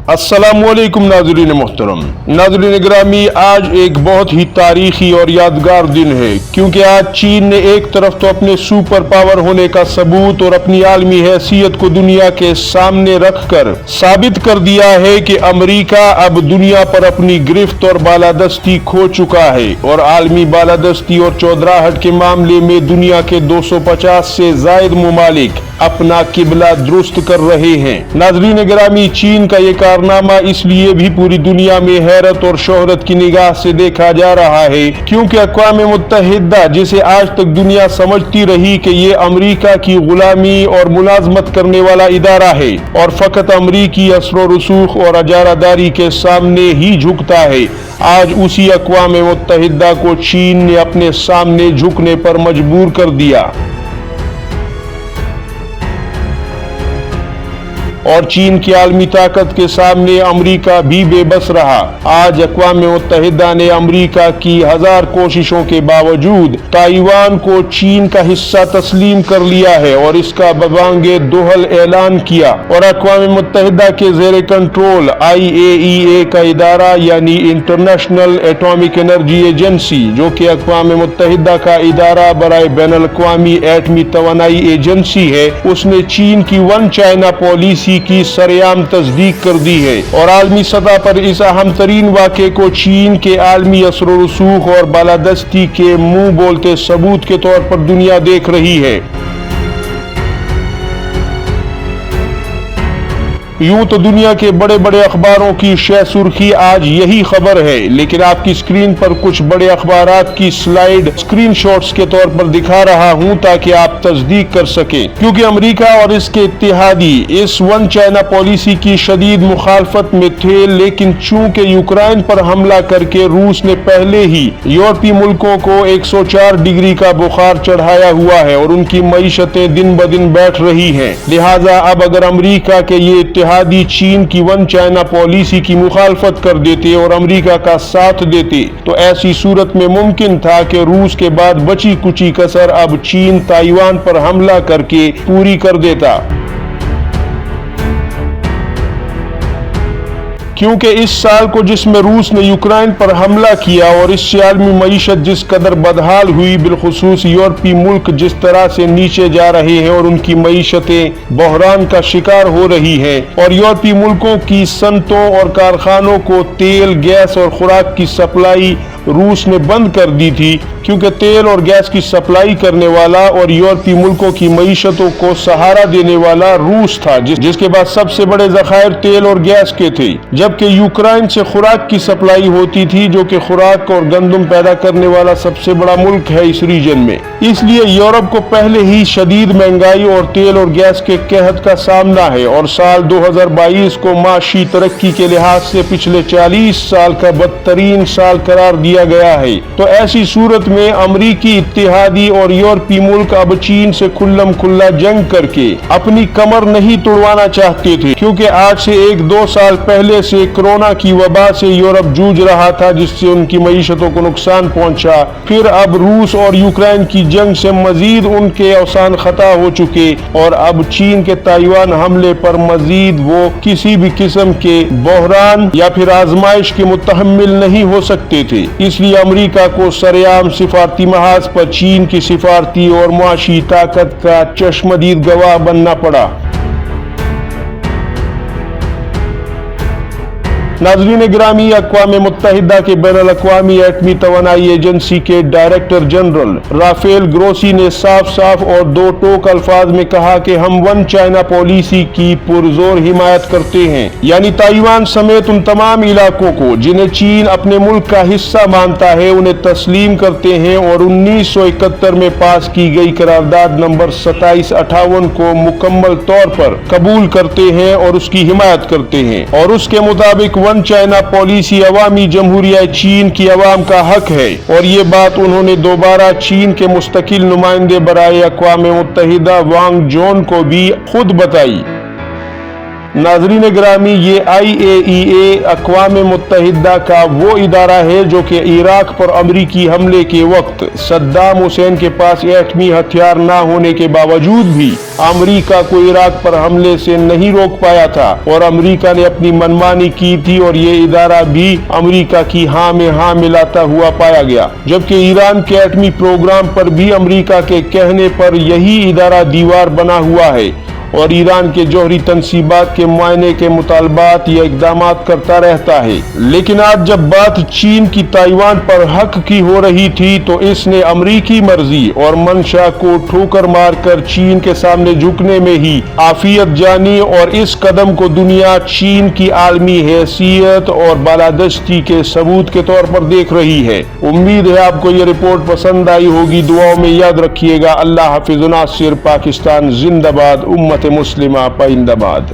अस्सलामुअलैकुम नाज़रीन मोहतरम। नाज़रीन ग्रामी, आज एक बहुत ही तारीखी और यादगार दिन है, क्योंकि आज चीन ने एक तरफ तो अपने सुपर पावर होने का सबूत और अपनी आलमी हैसियत को दुनिया के सामने रखकर साबित कर दिया है कि अमेरिका अब दुनिया पर अपनी गिरफ्त और बालादस्ती खो चुका है और आलमी बालादस्ती और चौधराहट के मामले में दुनिया के 250 से जायद मुमालिक अपना किबला दुरुस्त कर रहे हैं। नाज़रीन ग्रामी, चीन का ये कारनामा इसलिए भी पूरी दुनिया में हैरत और शोहरत की निगाह से देखा जा रहा है, क्योंकि अक़वाम मुत्तहिदा, जिसे आज तक दुनिया समझती रही कि ये अमेरिका की गुलामी और मुलाजमत करने वाला इदारा है और फकत अमरीकी असर रसूख और अजारादारी के सामने ही झुकता है, आज उसी अक़वाम मुत्तहिदा को चीन ने अपने सामने झुकने पर मजबूर कर दिया और चीन की आलमी ताकत के सामने अमेरिका भी बेबस रहा। आज अक़वाम मुत्तहिदा ने अमेरिका की 1000 कोशिशों के बावजूद ताइवान को चीन का हिस्सा तस्लीम कर लिया है और इसका बवांगे दोहल ऐलान किया और अक़वाम मुत्तहिदा के ज़ेरे कंट्रोल IAEA का इदारा यानी इंटरनेशनल एटॉमिक एनर्जी एजेंसी, जो कि अक़वाम मुत्तहिदा का इदारा बराए बैनुल अक़वामी एटमी तवानाई एजेंसी है, उसने चीन की वन चाइना पॉलिसी की सरेआम तस्दीक कर दी है और आलमी सतह पर इस अहम तरीन वाक़े को चीन के आलमी असर रसूख और बालादस्ती के मुंह बोलते सबूत के तौर पर दुनिया देख रही है। यूं तो दुनिया के बड़े बड़े अखबारों की शह सुर्खी आज यही खबर है, लेकिन आपकी स्क्रीन पर कुछ बड़े अखबारात की स्लाइड स्क्रीनशॉट्स के तौर पर दिखा रहा हूं ताकि आप तस्दीक कर सकें, क्योंकि अमेरिका और इसके इत्तेहादी इस वन चाइना पॉलिसी की शदीद मुखालफत में थे, लेकिन चूंकि यूक्रेन पर हमला करके रूस ने पहले ही यूरोपीय मुल्कों को 104 डिग्री का बुखार चढ़ाया हुआ है और उनकी मईशतें दिन ब दिन बैठ रही हैं, लिहाजा अब अगर अमेरिका के ये इत्तेहादी चीन की वन चाइना पॉलिसी की मुखालफत कर देते और अमेरिका का साथ देते, तो ऐसी सूरत में मुमकिन था कि रूस के बाद बची कुची कसर अब चीन ताइवान पर हमला करके पूरी कर देता। क्योंकि इस साल को जिसमें रूस ने यूक्रेन पर हमला किया और इससे आलमी मईशत जिस कदर बदहाल हुई, बिलखुसूस यूरोपीय मुल्क जिस तरह से नीचे जा रहे हैं और उनकी मईशतें बहरान का शिकार हो रही हैं और यूरोपीय मुल्कों की सनतों और कारखानों को तेल, गैस और खुराक की सप्लाई रूस ने बंद कर दी थी, क्योंकि तेल और गैस की सप्लाई करने वाला और यूरोपीय मुल्कों की मईशतों को सहारा देने वाला रूस था, जिसके पास सबसे बड़े ज़खायर तेल और गैस के थे, जबकि यूक्रेन से खुराक की सप्लाई होती थी, जो कि खुराक और गंदम पैदा करने वाला सबसे बड़ा मुल्क है इस रीजन में। इसलिए यूरोप को पहले ही शदीद महंगाई और तेल और गैस के कहत का सामना है और साल 2022 को माशी तरक्की के लिहाज से पिछले 40 साल का बदतरीन साल करार दिया गया है। तो ऐसी सूरत में अमरीकी इत्तेहादी और यूरोपीय मुल्क अब चीन से खुल्लम खुल्ला जंग करके अपनी कमर नहीं तोड़वाना चाहते थे, क्योंकि आज से 1-2 साल पहले से कोरोना की वबा से यूरोप जूझ रहा था, जिससे उनकी मईशतों को नुकसान पहुंचा। फिर अब रूस और यूक्रेन की जंग से मजीद उनके अवसान खता हो चुके और अब चीन के ताइवान हमले पर मजीद वो किसी भी किस्म के बहरान या फिर आजमाइश के मुतहम्मिल नहीं हो सकते थे। इसलिए अमेरिका को सरेआम सिफारती महाज पर चीन की सिफारती और मुआशी ताकत का चश्मदीद गवाह बनना पड़ा। नाज़रीन ग्रामी, अक़वाम मुत्तहिदा के बैनुल अक़वामी एटमी तवानाई एजेंसी के डायरेक्टर जनरल राफेल ग्रोसी ने साफ साफ और दो टोक अल्फाज में कहा कि हम वन चाइना पॉलिसी की पुरजोर हिमायत करते हैं, यानी ताइवान समेत उन तमाम इलाकों को जिन्हें चीन अपने मुल्क का हिस्सा मानता है उन्हें तस्लीम करते हैं और 1971 में पास की गई करारदाद नंबर 2758 को मुकम्मल तौर पर कबूल करते हैं और उसकी हिमायत करते हैं और उसके मुताबिक वन चाइना पॉलिसी अवामी जमहूरिया चीन की अवाम का हक है। और ये बात उन्होंने दोबारा चीन के मुस्तकिल नुमाइंदे बराए अक़वाम मुत्तहिदा वांग जोन को भी खुद बताई। नाज़रीन ग्रामी, ये IAEA अक़वाम मुत्तहिदा का वो इदारा है जो कि इराक पर अमरीकी हमले के वक्त सद्दाम हुसैन के पास एटमी हथियार ना होने के बावजूद भी अमरीका को इराक पर हमले से नहीं रोक पाया था और अमरीका ने अपनी मनमानी की थी और ये इदारा भी अमरीका की हाँ में हाँ मिलाता हुआ पाया गया। जबकि ईरान के एटमी प्रोग्राम पर भी अमरीका के कहने पर यही इदारा दीवार बना हुआ है और ईरान के जौहरी तनसीबात के मुआयने के मुतालबात या इक़दामात करता रहता है। लेकिन आज जब बात चीन की ताइवान पर हक की हो रही थी तो इसने अमरीकी मर्जी और मंशा को ठोकर मारकर चीन के सामने झुकने में ही आफियत जानी और इस कदम को दुनिया चीन की आलमी हैसियत और बालादस्ती के सबूत के तौर पर देख रही है। उम्मीद है आपको ये रिपोर्ट पसंद आई होगी। दुआओं में याद रखिएगा। अल्लाह हाफिज़। नासिर पाकिस्तान जिंदाबाद। उम्मत मुस्लिमा पाइंदाबाद।